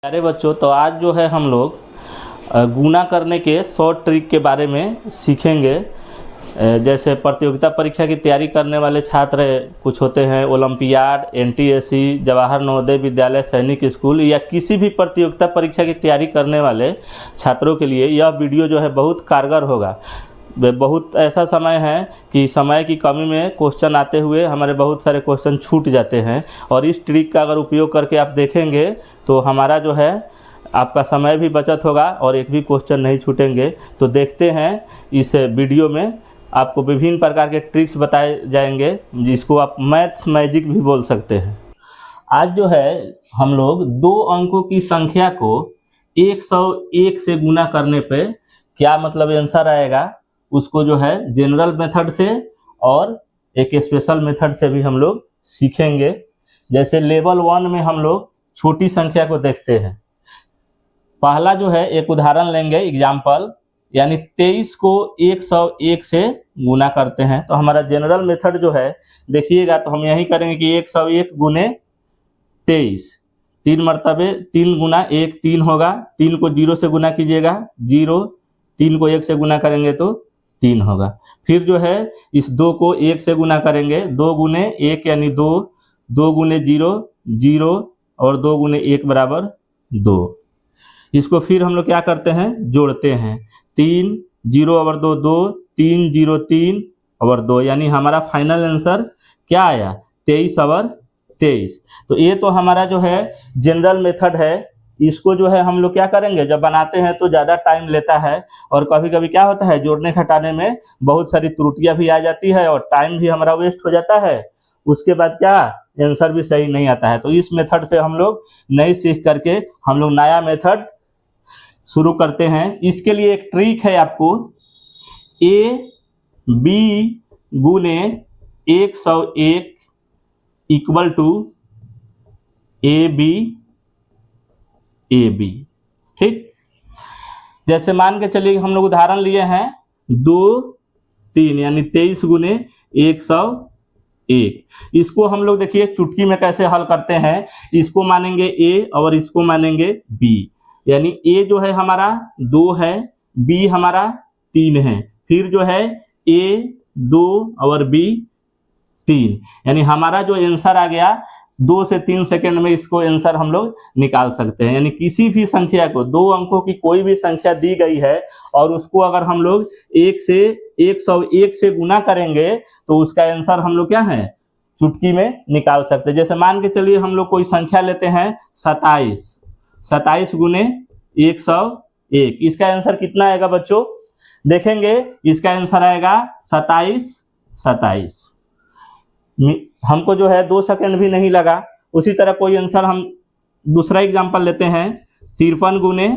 प्यारे बच्चों, तो आज जो है हम लोग गुणा करने के शॉर्ट ट्रिक के बारे में सीखेंगे। जैसे प्रतियोगिता परीक्षा की तैयारी करने वाले छात्र कुछ होते हैं, ओलंपियाड, एनटीएससी, जवाहर नवोदय विद्यालय, सैनिक स्कूल या किसी भी प्रतियोगिता परीक्षा की तैयारी करने वाले छात्रों के लिए यह वीडियो जो है बहुत कारगर होगा। बहुत ऐसा समय है कि समय की कमी में क्वेश्चन आते हुए हमारे बहुत सारे क्वेश्चन छूट जाते हैं, और इस ट्रिक का अगर उपयोग करके आप देखेंगे तो हमारा जो है आपका समय भी बचत होगा और एक भी क्वेश्चन नहीं छूटेंगे। तो देखते हैं, इस वीडियो में आपको विभिन्न प्रकार के ट्रिक्स बताए जाएंगे जिसको आप मैथ्स मैजिक भी बोल सकते हैं। आज जो है हम लोग दो अंकों की संख्या को 101 से गुना करने पे क्या मतलब आंसर आएगा, उसको जो है जनरल मेथड से और एक स्पेशल मेथड से भी हम लोग सीखेंगे। जैसे लेवल 1 में हम लोग छोटी संख्या को देखते हैं। पहला जो है एक उदाहरण लेंगे, एग्जाम्पल, यानी 23 को 101 से गुना करते हैं। तो हमारा जनरल मेथड जो है देखिएगा, तो हम यही करेंगे कि 101 गुने 23, 3 मरतबे 3 गुना 1 3 होगा। 3 को 0 से गुना कीजिएगा 0, 3 को 1 से गुना करेंगे तो 3 होगा। फिर जो है इस 2 को 1 से गुना करेंगे, 2 गुने 1 यानी 2, 2 गुने 0 0 और 2 गुने 1 बराबर 2। इसको फिर हम लोग क्या करते हैं, जोड़ते हैं। 3 0 और 2 2, 3 0 3 और 2, यानी हमारा फाइनल आंसर क्या आया, 23 और 23। तो ये तो हमारा जो है जनरल मेथड है। इसको जो है हम लोग क्या करेंगे, जब बनाते हैं तो ज़्यादा टाइम लेता है और कभी कभी क्या होता है, जोड़ने घटाने में बहुत सारी त्रुटियां भी आ जाती है और टाइम भी हमारा वेस्ट हो जाता है। उसके बाद क्या, आंसर भी सही नहीं आता है। तो इस मेथड से हम लोग नहीं सीख करके हम लोग नया मेथड शुरू करते हैं। इसके लिए एक ट्रिक है आपको, ए बी गुने 101 इक्वल टू ए बी। ठीक, जैसे मान के चलिए हम लोग उदाहरण लिए हैं 2 3 यानी 23 गुने 101। इसको हम लोग देखिए चुटकी में कैसे हल करते हैं। इसको मानेंगे ए और इसको मानेंगे बी, यानी ए जो है हमारा 2 है, बी हमारा 3 है। फिर जो है ए 2 और बी 3, यानी हमारा जो आंसर आ गया 2 से 3 सेकंड में इसको आंसर हम लोग निकाल सकते हैं। यानी किसी भी संख्या को, 2 अंकों की कोई भी संख्या दी गई है और उसको अगर हम लोग 101 से गुना करेंगे तो उसका आंसर हम लोग क्या है, चुटकी में निकाल सकते हैं। जैसे मान के चलिए हम लोग कोई संख्या लेते हैं 27 गुने 101, इसका आंसर कितना आएगा बच्चों, देखेंगे इसका आंसर आएगा 27। हमको जो है 2 सेकंड भी नहीं लगा। उसी तरह कोई आंसर हम दूसरा एग्जांपल लेते हैं 53 गुने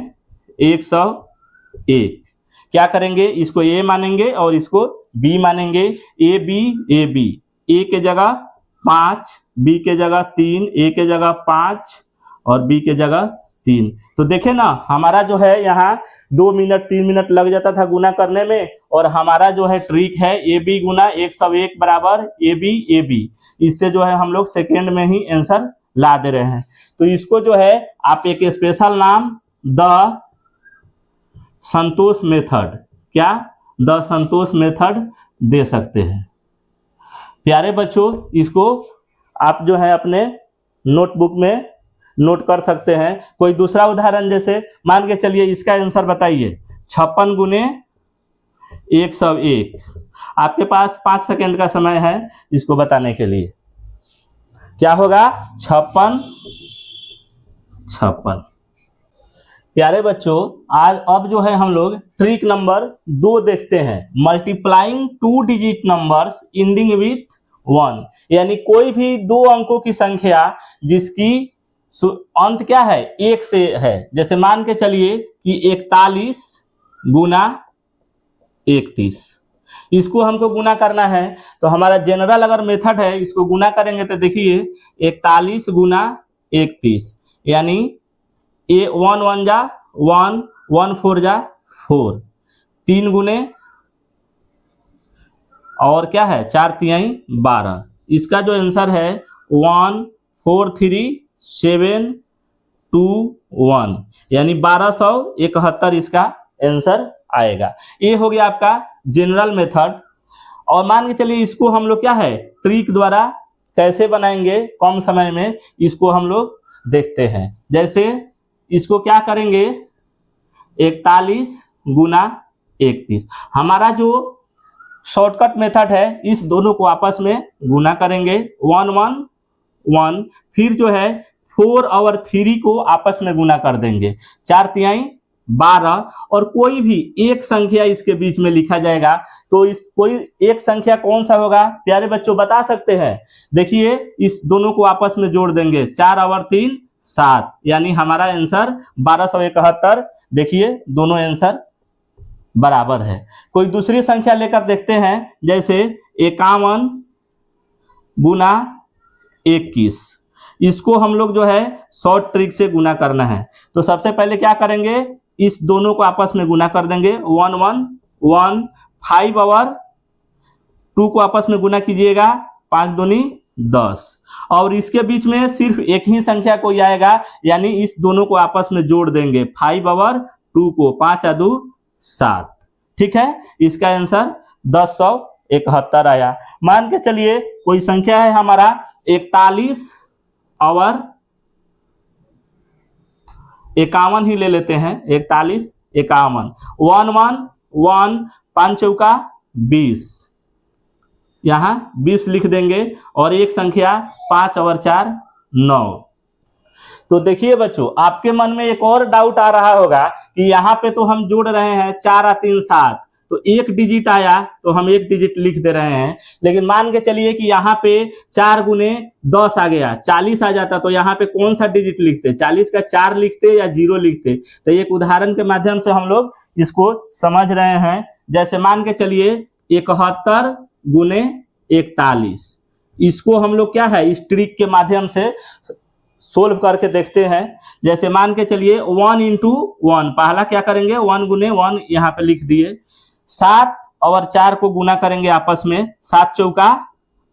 101। क्या करेंगे, इसको ए मानेंगे और इसको बी मानेंगे। ए बी, ए के जगह 5, बी के जगह 3, ए के जगह 5 और बी के जगह 3। तो देखे ना, हमारा जो है यहाँ 2 मिनट 3 मिनट लग जाता था गुना करने में, और हमारा जो है ट्रिक है ए बी गुना 101 बराबर ए बी। इससे जो है हम लोग सेकेंड में ही आंसर ला दे रहे हैं। तो इसको जो है आप एक स्पेशल नाम द संतोष मेथड, क्या, द संतोष मेथड दे सकते हैं। प्यारे बच्चों, इसको आप जो है अपने नोटबुक में नोट कर सकते हैं। कोई दूसरा उदाहरण, जैसे मान के चलिए इसका आंसर बताइए 56 गुने 101। आपके पास 5 सेकंड का समय है इसको बताने के लिए। क्या होगा, 56। प्यारे बच्चों, आज अब जो है हम लोग ट्रिक नंबर 2 देखते हैं, multiplying 2 digit numbers ending with 1। यानी कोई भी 2 अंकों की संख्या जिसकी अंत क्या है, 1 से है। जैसे मान के चलिए कि 41 गुना 31, इसको हमको गुना करना है। तो हमारा जनरल अगर मेथड है, इसको गुना करेंगे तो देखिए 41 गुना 31, यानी 1 1 जा 1, 1 4 जा 4, 3 गुने और क्या है 4 3 12। इसका जो आंसर है 1 4 3 7 2 1, यानी 1271 इसका आंसर आएगा। ये हो गया आपका जनरल मेथड। और मान के चलिए इसको हम लोग क्या है ट्रिक द्वारा कैसे बनाएंगे कम समय में, इसको हम लोग देखते हैं। जैसे इसको क्या करेंगे 41 गुना 31, हमारा जो शॉर्टकट मेथड है इस दोनों को आपस में गुना करेंगे 1 1 1, फिर जो है 4 और 3 को आपस में गुना कर देंगे, 4 तिहाई 12, और कोई भी एक संख्या इसके बीच में लिखा जाएगा। तो इस कोई एक संख्या कौन सा होगा प्यारे बच्चों बता सकते हैं? देखिए इस दोनों को आपस में जोड़ देंगे, 4 और 3 7, यानी हमारा आंसर 1271। देखिए दोनों आंसर बराबर है। कोई दूसरी संख्या लेकर देखते हैं, जैसे 51 गुना 21, इसको हम लोग जो है शॉर्ट ट्रिक से गुना करना है। तो सबसे पहले क्या करेंगे, इस दोनों को आपस में गुना कर देंगे 1 1 1, 5 और 2 को आपस में गुना कीजिएगा, 5 दूनी 10, और इसके बीच में सिर्फ एक ही संख्या कोई आएगा, यानी इस दोनों को आपस में जोड़ देंगे 5 और 2 को, 5 और 2 7। ठीक है, इसका आंसर 1071 आया। मान के चलिए कोई संख्या है हमारा 41 और 51 ही ले लेते हैं, 41 51, 1 1 1, 5 चौका 20, यहाँ 20 लिख देंगे, और एक संख्या 5 और 4 9। तो देखिए बच्चों आपके मन में एक और डाउट आ रहा होगा कि यहाँ पे तो हम जोड़ रहे हैं 4 और 3 7, तो एक डिजिट आया तो हम एक डिजिट लिख दे रहे हैं, लेकिन मान के चलिए कि यहाँ पे 4 गुने 10 आ गया, 40 आ जाता, तो यहाँ पे कौन सा डिजिट लिखते, 40 का 4 लिखते या 0 लिखते? तो एक उदाहरण के माध्यम से हम लोग इसको समझ रहे हैं। जैसे मान के चलिए 71 गुने 41, इसको हम लोग क्या है इस ट्रिक के माध्यम से सोल्व करके देखते हैं। जैसे मान के चलिए 1 इंटू 1, पहला क्या करेंगे 1 गुने 1 यहाँ पे लिख दिए, 7 और 4 को गुना करेंगे आपस में, 7 चौका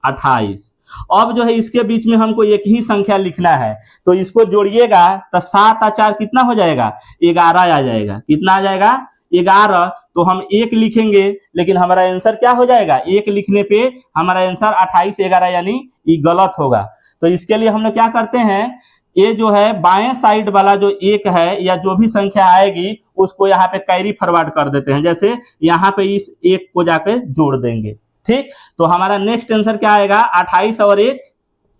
28। अब जो है इसके बीच में हमको एक ही संख्या लिखना है, तो इसको जोड़िएगा तो 7 और 4 कितना हो जाएगा 11 आ जाएगा। कितना आ जाएगा 11, तो हम 1 लिखेंगे, लेकिन हमारा आंसर क्या हो जाएगा, 1 लिखने पे हमारा आंसर 28 11, यानी ये गलत होगा। तो इसके लिए हम लोग क्या करते हैं, ये जो है बाएं साइड वाला जो 1 है या जो भी संख्या आएगी उसको यहाँ पे कैरी फॉरवर्ड कर देते हैं, जैसे यहाँ पे इस 1 को जाके जोड़ देंगे। ठीक, तो हमारा नेक्स्ट आंसर क्या आएगा 28 और 1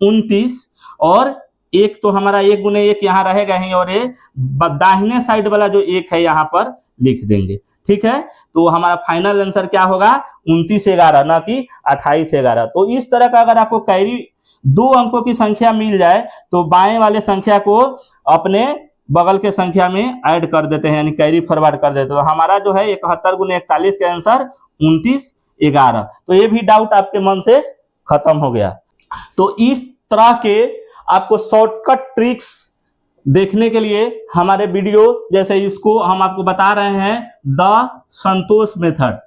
29, और 1 तो हमारा 1 गुने 1 यहाँ रहेगा ही, और ये दाहिने साइड वाला जो 1 है यहाँ पर लिख देंगे। ठीक है, तो हमारा फाइनल आंसर क्या होगा 29 11, ना कि 28 11। तो इस तरह का अगर आपको कैरी 2 अंकों की संख्या मिल जाए तो बाएं वाले संख्या को अपने बगल के संख्या में ऐड कर देते हैं, यानी कैरी फॉरवर्ड कर देते हैं। तो हमारा जो है 71 गुने 41 का आंसर 29 11। तो ये भी डाउट आपके मन से खत्म हो गया। तो इस तरह के आपको शॉर्टकट ट्रिक्स देखने के लिए हमारे वीडियो, जैसे इसको हम आपको बता रहे हैं the Santosh method,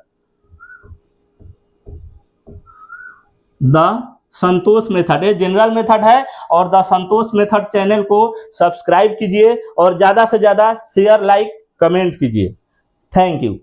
the Santosh method, ये जनरल मेथड है, और द संतोष मेथड चैनल को सब्सक्राइब कीजिए और ज्यादा से ज्यादा शेयर लाइक कमेंट कीजिए। Thank you.